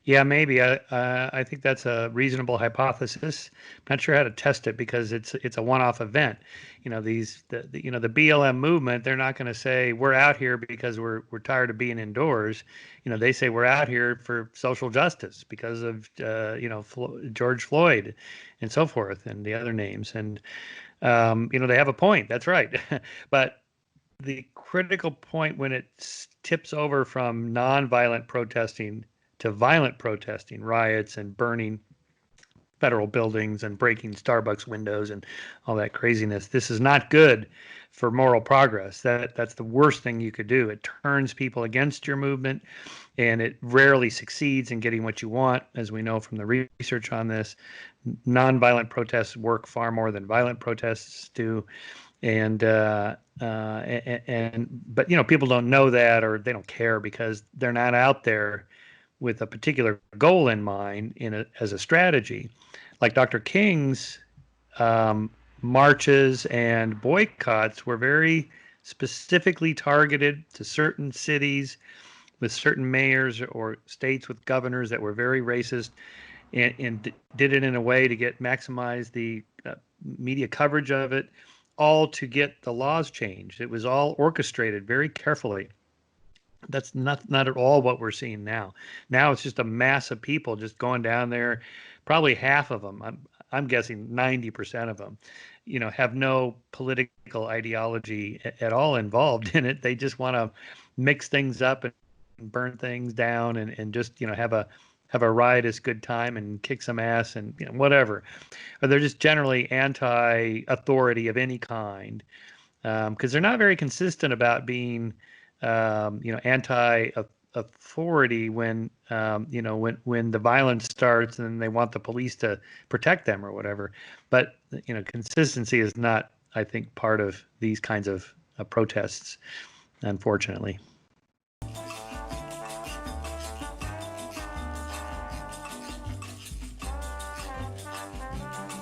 Yeah, maybe. I think that's a reasonable hypothesis. I'm not sure how to test it because it's a one-off event. The BLM movement, they're not going to say we're out here because we're tired of being indoors. They say we're out here for social justice because of George Floyd and so forth and the other names. And they have a point. That's right. But the critical point when it tips over from nonviolent protesting to violent protesting, riots and burning federal buildings and breaking Starbucks windows and all that craziness. This is not good for moral progress. That's the worst thing you could do. It turns people against your movement, and it rarely succeeds in getting what you want, as we know from the research on this. Nonviolent protests work far more than violent protests do, but people don't know that, or they don't care because they're not out there with a particular goal in mind as a strategy. Like Dr. King's marches and boycotts were very specifically targeted to certain cities with certain mayors or states with governors that were very racist, and did it in a way to maximize the media coverage of it, all to get the laws changed. It was all orchestrated very carefully. That's not at all what we're seeing now. Now it's just a mass of people just going down there. Probably half of them, I'm guessing 90% of them, have no political ideology at all involved in it. They just want to mix things up and burn things down and just have a riotous good time and kick some ass and whatever. Or they're just generally anti-authority of any kind, because they're not very consistent about being anti-authority when when the violence starts and they want the police to protect them or whatever. But consistency is not, I think, part of these kinds of protests, unfortunately.